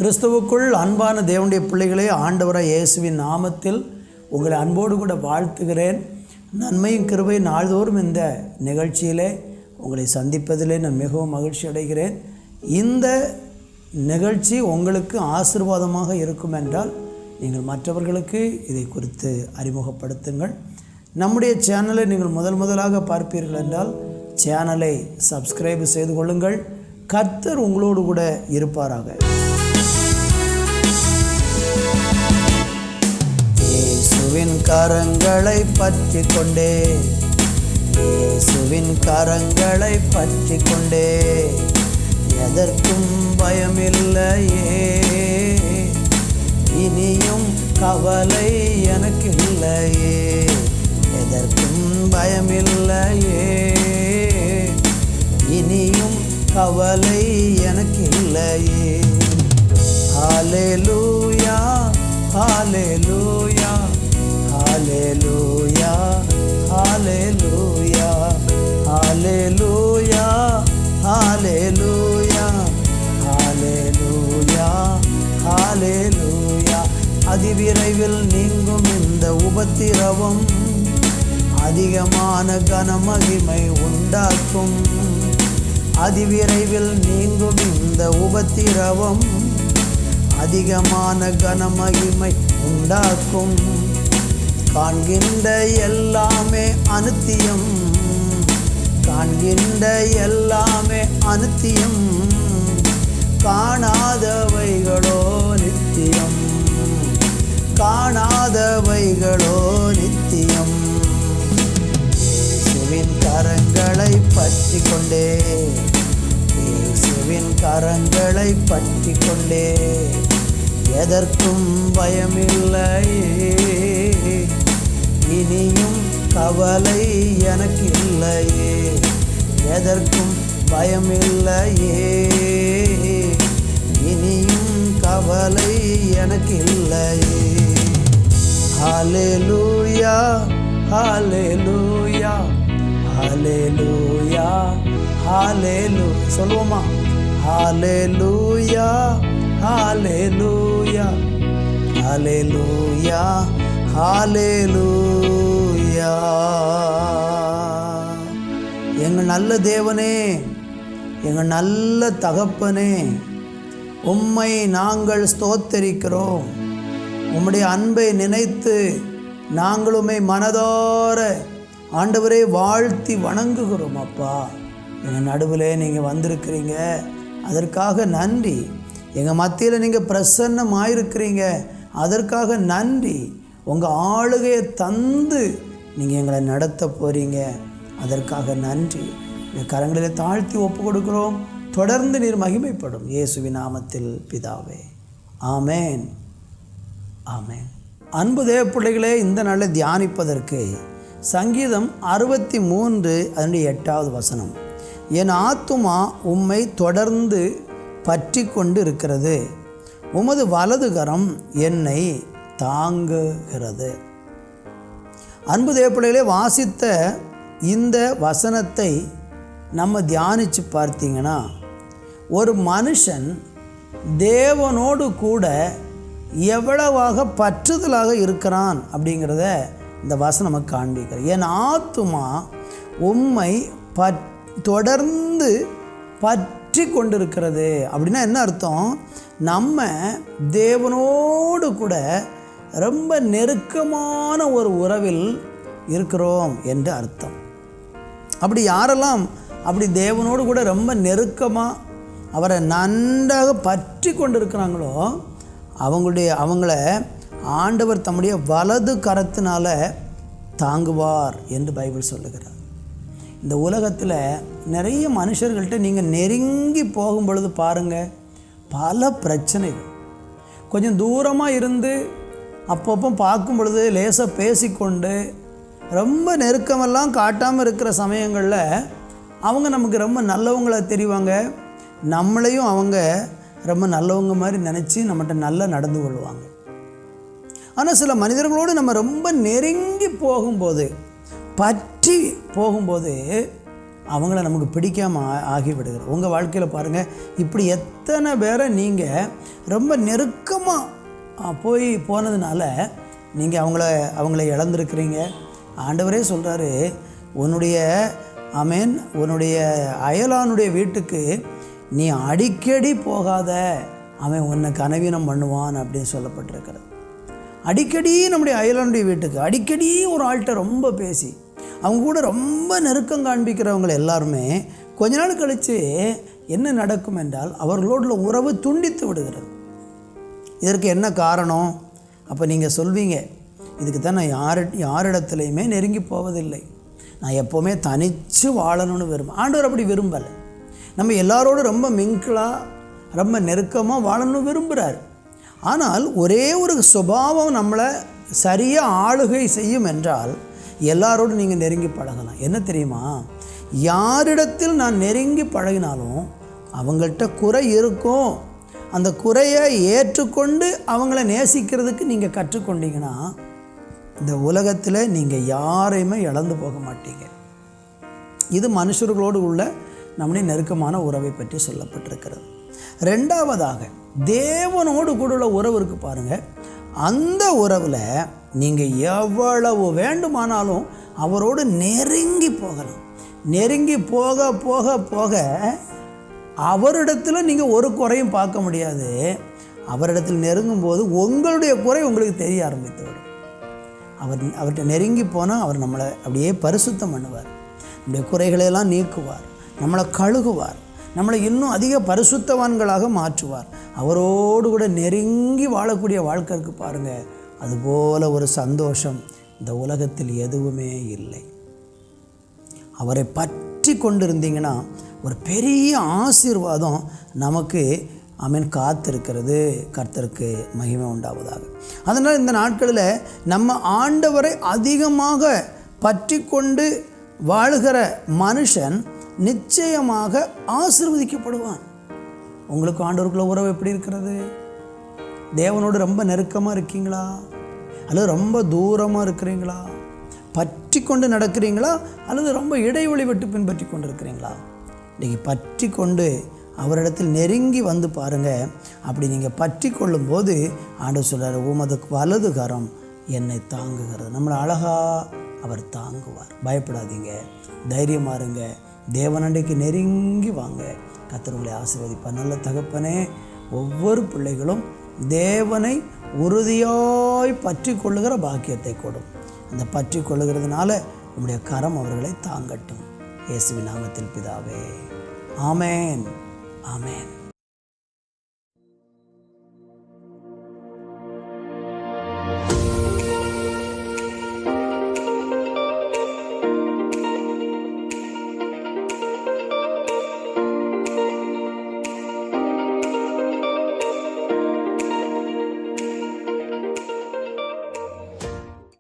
கிறிஸ்துவுக்குள் அன்பான தேவனுடைய பிள்ளைகளே, ஆண்டவராய் இயேசுவின் நாமத்தில் உங்களை அன்போடு கூட வாழ்த்துகிறேன். நன்மையும் கிருபை நாள்தோறும் இந்த நிகழ்ச்சியிலே உங்களை சந்திப்பதிலே நான் மிகவும் மகிழ்ச்சி அடைகிறேன். இந்த நிகழ்ச்சி உங்களுக்கு ஆசீர்வாதமாக இருக்கும் என்றால் நீங்கள் மற்றவர்களுக்கு இதை குறித்து அறிமுகப்படுத்துங்கள். நம்முடைய சேனலை நீங்கள் முதலாக பார்ப்பீர்கள் என்றால் சேனலை சப்ஸ்கிரைப் செய்து கொள்ளுங்கள். கர்த்தர் உங்களோடு கூட இருப்பாராக. இயேசுவின் கரங்களை பற்றி கொண்டே, இயேசுவின் கரங்களை பற்றி கொண்டே, எதற்கும் பயமில்லையே, இனியும் கவலை எனக்கு இல்லையே, எதற்கும் பயமில்லையே, இனியும் கவலை எனக்கு இல்லையே. ஹல்லேலூயா, ஹல்லேலூயா, ஹல்லேலூயா, ஹல்லேலூயா, ஹல்லேலூயா, ஹல்லேலூயா, ஹல்லேலூயா, ஹல்லேலூயா. அதிவிரைவில் நீங்கும் இந்த உபத்திரவம் அதிகமான கனமகிமை உண்டாக்கும். அதிவிரைவில் நீங்கும் இந்த உபத்திரவம் அதிகமான கனமகிமை உண்டாக்கும். காண்கின்ற எல்லாமே அனித்தியம், காண்கின்ற எல்லாமே அனித்தியம், காணாதவைகளோ நித்தியம், காணாதவைகளோ நித்தியம். இயேசுவின் கரங்களை பற்றி கொண்டே, இயேசுவின் கரங்களை பற்றி கொண்டே, எதற்கும் பயமில்லையே, இனியும் கவலை எனக்கு இல்லையே, எதற்கும் பயமில்லையே, இனியும் கவலை எனக்கு இல்லையே. ஹல்லேலூயா, ஹல்லேலூயா, ஹல்லேலூயா, ஹல்லேலூயா. சொல்லுவோமா? ஹல்லேலூயா, ஹல்லேலூயா, ஹல்லேலூயா, ஹல்லேலூயா. எங்கள் நல்ல தேவனே, எங்கள் நல்ல தகப்பனே, உம்மை நாங்கள் ஸ்தோத்தரிக்கிறோம். உம்முடைய அன்பை நினைத்து நாங்கள் உம்மை மனதார ஆண்டவரே வாழ்த்தி வணங்குகிறோம். அப்பா, எங்கள் நடுவில் நீங்கள் வந்திருக்கிறீங்க, அதற்காக நன்றி. எங்கள் மத்தியில் நீங்கள் பிரசன்னமாயிருக்கிறீங்க, அதற்காக நன்றி. உங்கள் ஆளுகையை தந்து நீங்கள் எங்களை நடத்த போகிறீங்க, அதற்காக நன்றி. எங்கள் கரங்களில் தாழ்த்தி ஒப்பு கொடுக்கிறோம். தொடர்ந்து நீர் மகிமைப்படும். இயேசுவின் நாமத்தில் பிதாவே, ஆமேன், ஆமேன். அன்பு தேவ பிள்ளைகளே, இந்த நாளில் தியானிப்பதற்கு சங்கீதம் 63 அதனுடைய 8வது வசனம். என் ஆத்துமா உம்மை தொடர்ந்து பற்றி கொண்டு இருக்கிறது, உமது வலது கரம் என்னை தாங்குகிறது. அன்பு தேவ பிள்ளைகளே, வாசித்த இந்த வசனத்தை நம்ம தியானித்து பார்த்தீங்கன்னா, ஒரு மனுஷன் தேவனோடு கூட எவ்வளவாக பற்றுதலாக இருக்கிறான் அப்படிங்கிறத இந்த வசனம் நமக்கு காண்பிக்கிறது. என் ஆத்துமா உம்மை தொடர்ந்து பற்றி கொண்டிருக்கிறது. அப்படின்னா என்ன அர்த்தம்? நம்ம தேவனோடு கூட ரொம்ப நெருக்கமான ஒரு உறவில் இருக்கிறோம் என்று அர்த்தம். அப்படி யாரெல்லாம் அப்படி தேவனோடு கூட ரொம்ப நெருக்கமாக அவரை நன்றாக பற்றி கொண்டு இருக்கிறாங்களோ அவங்கள ஆண்டவர் தம்முடைய வலது கரத்தினால தாங்குவார் என்று பைபிள் சொல்லுகிறார். இந்த உலகத்தில் நிறைய மனுஷர்கள்ட்ட நீங்கள் நெருங்கி போகும் பொழுது பாருங்கள், பல பிரச்சனைகள். கொஞ்சம் தூரமாக இருந்து அப்பப்போ பார்க்கும் பொழுது லேசாக பேசிக்கொண்டு ரொம்ப நெருக்கமெல்லாம் காட்டாமல் இருக்கிற சமயங்களில் அவங்க நமக்கு ரொம்ப நல்லவங்களாக தெரிவாங்க. நம்மளையும் அவங்க ரொம்ப நல்லவங்க மாதிரி நினச்சி நம்மகிட்ட நல்லா நடந்து கொள்வாங்க. ஆனால் சில மனிதர்களோடு நம்ம ரொம்ப நெருங்கி போகும்போது, பற்றி போகும்போது அவங்கள நமக்கு பிடிக்காமல் ஆகிவிடுகிறது. உங்கள் வாழ்க்கையில் பாருங்கள், இப்படி எத்தனை பேரை நீங்கள் ரொம்ப நெருக்கமாக போனதுனால நீங்கள் அவங்கள இழந்திருக்கிறீங்க. ஆண்டவரே சொல்கிறாரு, உன்னுடைய அயலானுடைய வீட்டுக்கு நீ அடிக்கடி போகாத, அவன் உன்னை கனவீனம் பண்ணுவான் அப்படின்னு சொல்லப்பட்டிருக்கிறது. அடிக்கடி நம்முடைய அயலானுடைய வீட்டுக்கு அடிக்கடி ஒரு ஆள்கிட்ட ரொம்ப பேசி அவங்க கூட ரொம்ப நெருக்கம் காண்பிக்கிறவங்க எல்லாருமே கொஞ்ச நாள் கழித்து என்ன நடக்கும் என்றால் அவர்களோட உறவு துண்டித்து விடுகிறது. இதற்கு என்ன காரணம்? அப்போ நீங்கள் சொல்வீங்க, இதுக்கு தான் நான் யாரிடத்துலையுமே நெருங்கி போவதில்லை, நான் எப்போவுமே தனித்து வாழணும்னு விரும்புகிறேன். ஆண்டவர் அப்படி விரும்பலை. நம்ம எல்லாரோடும் ரொம்ப மிங்கிளாக ரொம்ப நெருக்கமாக வாழணும்னு விரும்புகிறார். ஆனால் ஒரே ஒரு சுபாவம் நம்மளை சரியாக ஆளுகை செய்யும் என்றால் எல்லாரோடும் நீங்கள் நெருங்கி பழகலாம். என்ன தெரியுமா? யாரிடத்தில் நான் நெருங்கி பழகினாலும் அவங்கள்ட்ட குறை இருக்கும். அந்த குறையை ஏற்றுக்கொண்டு அவங்கள நேசிக்கிறதுக்கு நீங்கள் கற்றுக்கொண்டீங்கன்னா இந்த உலகத்தில் நீங்கள் யாரையுமே இழந்து போக மாட்டீங்க. இது மனுஷர்களோடு உள்ள நம்முடைய நெருக்கமான உறவை பற்றி சொல்லப்பட்டிருக்கிறது. ரெண்டாவதாக, தேவனோடு கூட உள்ள உறவு இருக்குது பாருங்கள். அந்த உறவில் நீங்கள் எவ்வளவு வேண்டுமானாலும் அவரோடு நெருங்கி போகலாம். நெருங்கி போக போக போக அவரிடத்தில் நீங்கள் ஒரு குறையும் பார்க்க முடியாது. அவரிடத்தில் நெருங்கும்போது உங்களுடைய குறை உங்களுக்கு தெரிய ஆரம்பித்துவிடும். அவர்கிட்ட நெருங்கி போனால் அவர் நம்மளை அப்படியே பரிசுத்தம் பண்ணுவார், நம்முடைய குறைகளையெல்லாம் நீக்குவார், நம்மளை கழுகுவார், நம்மளை இன்னும் அதிக பரிசுத்தவான்களாக மாற்றுவார். அவரோடு கூட நெருங்கி வாழக்கூடிய வாழ்க்கை இருக்குது பாருங்கள், அதுபோல் ஒரு சந்தோஷம் இந்த உலகத்தில் எதுவுமே இல்லை. அவரை பற்றி கொண்டிருந்தீங்கன்னா ஒரு பெரிய ஆசீர்வாதம் நமக்கு காத்திருக்கிறது. கர்த்தருக்கு மகிமை உண்டாவதாக. அதனால் இந்த நாட்களில் நம்ம ஆண்டவரை அதிகமாக பற்றி கொண்டு வாழுகிற மனுஷன் நிச்சயமாக ஆசீர்வதிக்கப்படுவான். உங்களுக்கு ஆண்டவருக்குள்ள உறவு எப்படி இருக்கிறது? தேவனோடு ரொம்ப நெருக்கமாக இருக்கீங்களா அல்லது ரொம்ப தூரமாக இருக்கிறீங்களா? பற்றி கொண்டு நடக்கிறீங்களா அல்லது ரொம்ப இடைவெளி விட்டு பின்பற்றி கொண்டு இருக்கிறீங்களா? இன்றைக்கி பற்றி கொண்டு அவரிடத்தில் நெருங்கி வந்து பாருங்கள். அப்படி நீங்கள் பற்றி கொள்ளும்போது ஆண்டவர் சொல்கிறார், உமது வலது கரம் என்னை தாங்குகிறது. நம்மளை அழகாக அவர் தாங்குவார். பயப்படாதீங்க, தைரியமாக இருங்க, தேவனண்டைக்கு நெருங்கி வாங்க. கர்த்தர் உங்களை ஆசீர்வதிப்பார். நல்ல தகப்பனே, ஒவ்வொரு பிள்ளைகளும் தேவனை உறுதியாய் பற்றி கொள்ளுகிற பாக்கியத்தை கொடும். அந்த பற்றி கொள்ளுகிறதுனால உங்களுடைய கரம் அவர்களை தாங்கட்டும். இயேசுவின் நாமத்தில் பிதாவே, ஆமேன், ஆமேன்.